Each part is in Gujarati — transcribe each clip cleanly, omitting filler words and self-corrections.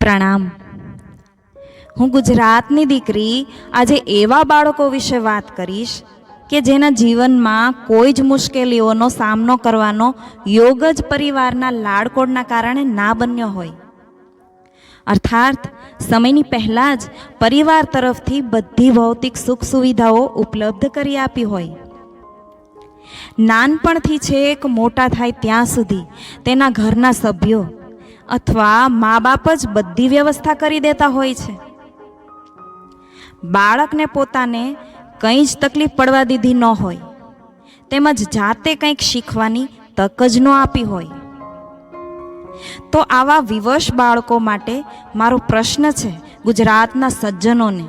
પ્રણામ. હું ગુજરાતની દીકરી આજે એવા બાળકો વિશે વાત કરીશ કે જેના જીવનમાં કોઈ જ મુશ્કેલીઓનો સામનો કરવાનો યોગ જ પરિવારના લાડકોડના કારણે ના બન્યો હોય. અર્થાત સમયની પહેલાં જ પરિવાર તરફથી બધી ભૌતિક સુખ સુવિધાઓ ઉપલબ્ધ કરી આપી હોય. નાનપણથી છેક મોટા થાય ત્યાં સુધી તેના ઘરના સભ્યો અથવા મા બાપ જ બધી વ્યવસ્થા કરી દેતા હોય છે. બાળકને પોતાને કંઈ જ તકલીફ પડવા દીધી ન હોય, તેમજ જાતે કંઈક શીખવાની તક જ ન આપી હોય. તો આવા વિવશ બાળકો માટે મારો પ્રશ્ન છે ગુજરાતના સજ્જનોને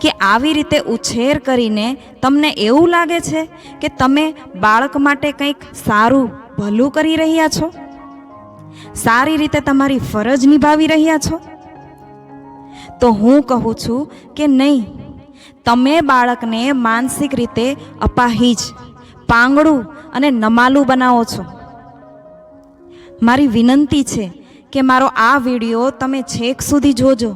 કે આવી રીતે ઉછેર કરીને તમને એવું લાગે છે કે તમે બાળક માટે કંઈક સારું ભલું કરી રહ્યા છો, સારી રીતે તમારી ફરજ નિભાવી રહ્યા છો? તો હું કહું છું કે નહીં, તમે બાળકને માનસિક રીતે અપાહિજ, પાંગળું અને નમાલું બનાવો છો. મારી વિનંતી છે કે મારો આ વિડીયો તમે છેક સુધી જોજો,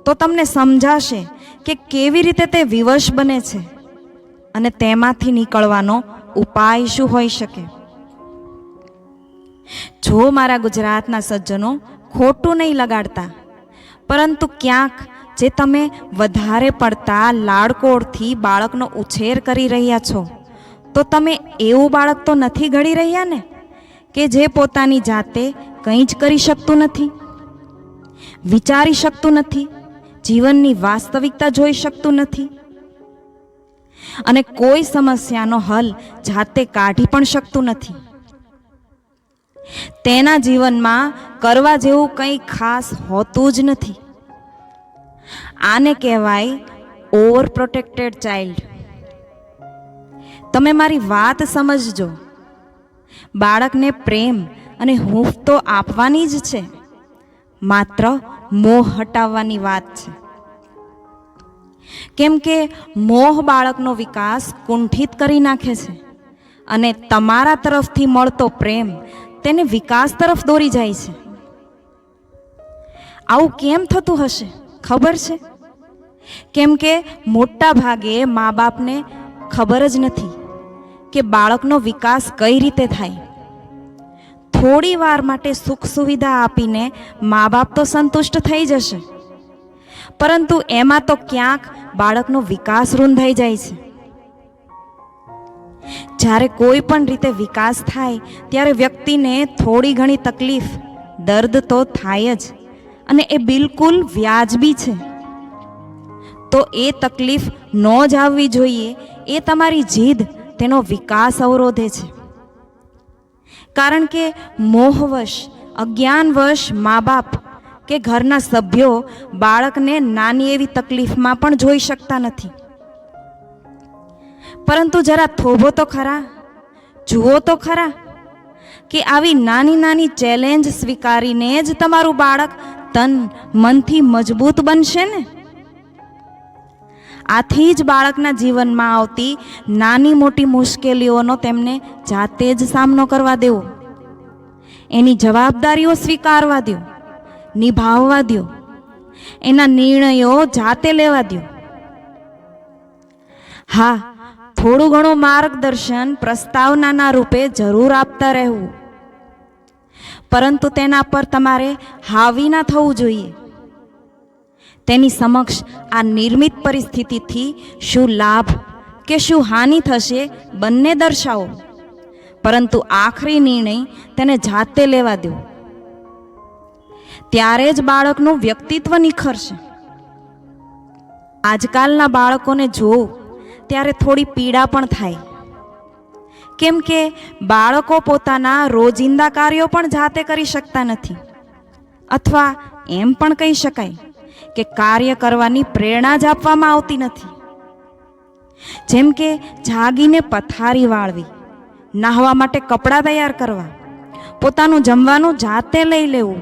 તો તમને સમજાશે કે કેવી રીતે તે વિવશ બને છે અને તેમાંથી નીકળવાનો ઉપાય શું હોઈ શકે. જો મારા ગુજરાતના સજ્જનો ખોટું નહીં લગાડતા, પરંતુ ક્યાંક જે તમે વધારે પડતા લાડકોડથી બાળકનો ઉછેર કરી રહ્યા છો, તો તમે એવું બાળક તો નથી ઘડી રહ્યા ને કે જે પોતાની જાતે કંઈ જ કરી શકતું નથી, વિચારી શકતું નથી, જીવનની વાસ્તવિકતા જોઈ શકતું નથી અને કોઈ સમસ્યાનો હલ જાતે કાઢી પણ શકતું નથી. તેના જીવનમાં કરવા જેવું કંઈ ખાસ હોતું જ નથી. આને કહેવાય ઓવર પ્રોટેક્ટેડ ચાઇલ્ડ. તમે મારી વાત સમજજો. બાળકને પ્રેમ અને હૂંફ તો આપવાની જ છે, માત્ર મોહ હટાવવાની વાત છે. કેમ કે મોહ બાળકનો વિકાસ કુંઠિત કરી નાખે છે અને તમારા તરફથી મળતો પ્રેમ તેને વિકાસ તરફ દોરી જાય છે. આવું કેમ થતું હશે ખબર છે? કેમ કે મોટા ભાગે મા બાપને ખબર જ નથી કે બાળકનો વિકાસ કઈ રીતે થાય. થોડી વાર માટે સુખ સુવિધા આપીને મા બાપ તો સંતુષ્ટ થઈ જશે, પરંતુ એમાં તો ક્યાંક બાળકનો વિકાસ રૂંધાઈ જાય છે. જ્યારે કોઈ પણ રીતે વિકાસ થાય ત્યારે વ્યક્તિને થોડી ઘણી તકલીફ, દર્દ તો થાય જ, અને એ બિલકુલ વ્યાજબી છે. તો એ તકલીફ ન જ આવવી જોઈએ, એ તમારી જીદ તેનો વિકાસ અવરોધે છે. કારણ કે મોહવશ, અજ્ઞાનવશ મા બાપ કે ઘરના સભ્યો બાળકને નાની એવી તકલીફમાં પણ જોઈ શકતા નથી. પરંતુ જરા થોભો તો ખરા, જુઓ તો ખરા કે આવી નાની નાની ચેલેન્જ સ્વીકારીને જ તમારું બાળક તન મનથી મજબૂત બનશે ને. આથી જ બાળકના જીવનમાં આવતી નાની મોટી મુશ્કેલીઓનો તેમને જાતે જ સામનો કરવા દેવો, એની જવાબદારીઓ સ્વીકારવા દો, નિભાવવા દો, એના નિર્ણયો જાતે લેવા દો. હા, થોડું ઘણું માર્ગદર્શન પ્રસ્તાવનાના રૂપે જરૂર આપતા રહેવું, પરંતુ તેના પર તમારે હાવી ના થવું જોઈએ. તેની સમક્ષ આ નિર્મિત પરિસ્થિતિથી શું લાભ કે શું હાનિ થશે બંને દર્શાવો, પરંતુ આખરી નિર્ણય તેને જાતે લેવા દો. ત્યારે જ બાળકનું વ્યક્તિત્વ નિખરશે. આજકાલના બાળકોને જોઉં ત્યારે થોડી પીડા પણ થાય. કેમ કે બાળકો પોતાના રોજિંદા કાર્યો પણ જાતે કરી શકતા નથી, અથવા એમ પણ કહી શકાય કે કાર્ય કરવાની પ્રેરણા જ આપવામાં આવતી નથી. જેમ કે જાગીને પથારી વાળવી, નાહવા માટે કપડાં તૈયાર કરવા, પોતાનું જમવાનું જાતે લઈ લેવું,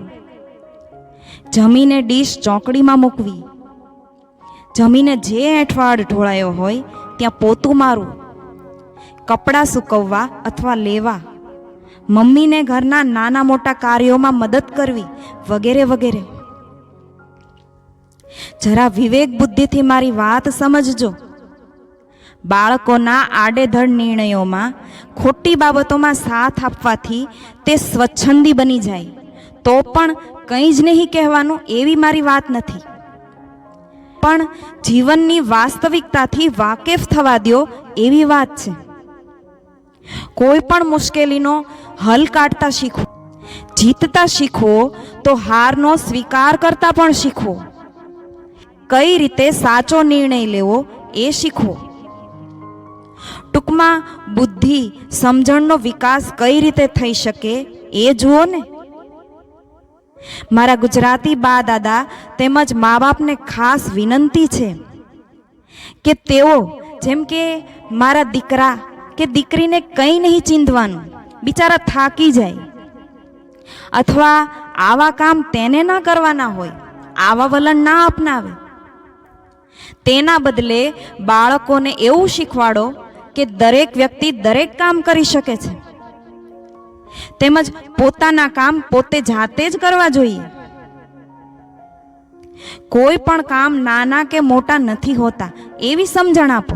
જમીને ડીશ ચોકડીમાં મૂકવી, જમીને જે એંઠવાડ ઢોળાયો હોય ત્યાં પોતું મારવું, કપડાં સૂકવવા અથવા લેવા, મમ્મીને ઘરના નાના મોટા કાર્યોમાં મદદ કરવી વગેરે વગેરે. જરા વિવેક બુદ્ધિથી મારી વાત સમજજો. બાળકોના આડેધડ નિર્ણયોમાં, ખોટી બાબતોમાં સાથ આપવાથી તે સ્વચ્છંદી બની જાય તો પણ કંઈ જ નહીં કહેવાનું એવી મારી વાત નથી, પણ જીવનની વાસ્તવિકતાથી વાકેફ થવા દો એવી વાત છે. કોઈ પણ મુશ્કેલીનો હલ કાઢતા શીખો, જીતતા શીખો તો હારનો સ્વીકાર કરતા પણ શીખો. કઈ રીતે સાચો નિર્ણય લેવો એ શીખો. ટૂંકમાં બુદ્ધિ, સમજણનો વિકાસ કઈ રીતે થઈ શકે એ જુઓ ને. મારા ગુજરાતી બા દાદા તેમજ મા બાપને ખાસ વિનંતી છે કે તેઓ, જેમ કે મારા દીકરા કે દીકરીને કંઈ નહીં ચીંધવાનું, બિચારા થાકી જાય, અથવા આવા કામ તેને ના કરવાના હોય, આવા વલણ ના અપનાવે. તેના બદલે બાળકોને એવું શીખવાડો કે દરેક વ્યક્તિ દરેક કામ કરી શકે છે, તેમજ પોતાના કામ પોતે જાતે જ કરવા જોઈએ. કોઈ પણ કામ નાના કે મોટા નથી હોતા એવી સમજણ આપો.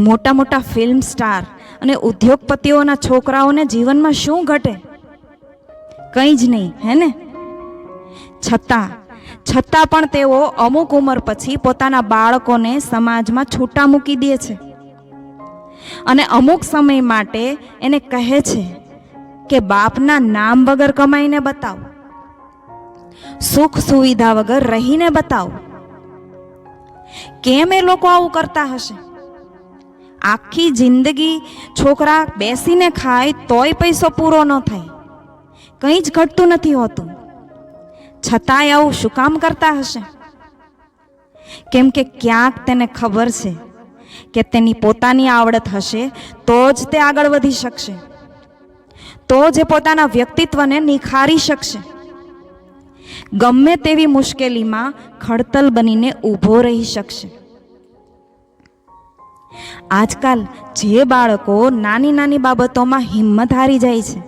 મોટા મોટા ફિલ્મ સ્ટાર અને ઉદ્યોગપતિઓના છોકરાઓને જીવનમાં શું ઘટે? કંઈ જ નહીં, હે ને? છતાં પણ તેઓ અમુક ઉંમર પછી પોતાના બાળકોને સમાજમાં છૂટા મૂકી દે છે અને અમુક સમય માટે એને કહે છે કે બાપના નામ વગર કમાઈને બતાવો, સુખ સુવિધા વગર રહીને બતાવો. કેમ એ લોકો આવું કરતા હશે? આખી જિંદગી છોકરા બેસીને ખાય તોય પૈસો પૂરો ન થાય, કંઈ જ ઘટતું નથી હોતું, છતાંય આવું શું કામ કરતા હશે? કેમ કે ક્યાંક તેને ખબર છે કે તેની પોતાની આવડત હશે તો જ તે આગળ વધી શકશે, તો જ એ પોતાના વ્યક્તિત્વને નિખારી શકશે, ગમે તેવી મુશ્કેલીમાં ખડતલ બનીને ઊભો રહી શકશે. આજકાલ જે બાળકો નાની નાની બાબતોમાં હિંમત હારી જાય છે,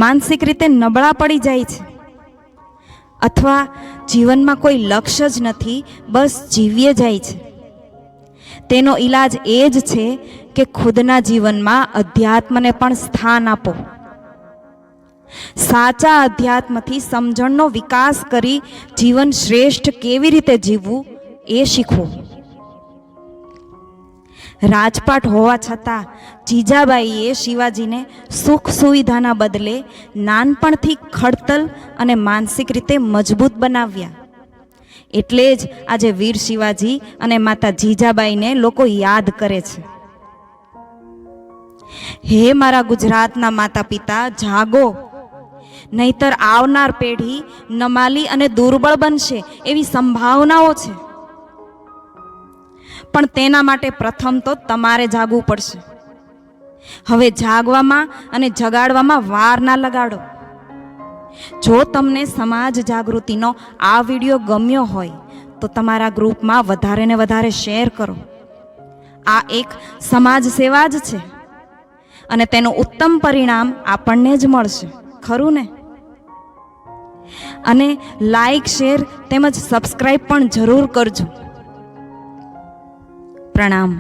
માનસિક રીતે નબળા પડી જાય છે, અથવા જીવનમાં કોઈ લક્ષ્ય જ નથી, બસ જીવીએ જાય છે, તેનો ઈલાજ એ જ છે કે ખુદના જીવનમાં અધ્યાત્મને પણ સ્થાન આપો. સાચા અધ્યાત્મથી સમજણનો વિકાસ કરી જીવન શ્રેષ્ઠ કેવી રીતે જીવવું એ શીખો. રાજપાટ હોવા છતાં જીજાબાઈએ શિવાજીને સુખ સુવિધાના બદલે નાનપણથી ખડતલ અને માનસિક રીતે મજબૂત બનાવ્યા. એટલે જ આજે વીર શિવાજી અને માતા જીજાબાઈને લોકો યાદ કરે છે. હે મારા ગુજરાતના માતા પિતા, જાગો, નહીતર આવનાર પેઢી નમાલી અને દુર્બળ બનશે એવી સંભાવનાઓ છે. પણ તેના માટે પ્રથમ તો તમારે જાગવું પડશે. હવે જાગવામાં અને જગાડવામાં વાર ના લગાડો. જો તમને સમાજ જાગૃતિનો આ વિડીયો ગમ્યો હોય તો તમારા ગ્રુપમાં વધારે ને વધારે શેર કરો. આ એક સમાજ સેવા જ છે અને તેનું ઉત્તમ પરિણામ આપણને જ મળશે, ખરું ને? અને લાઈક, શેર તેમજ સબસ્ક્રાઈબ પણ જરૂર કરજો. પ્રણામ.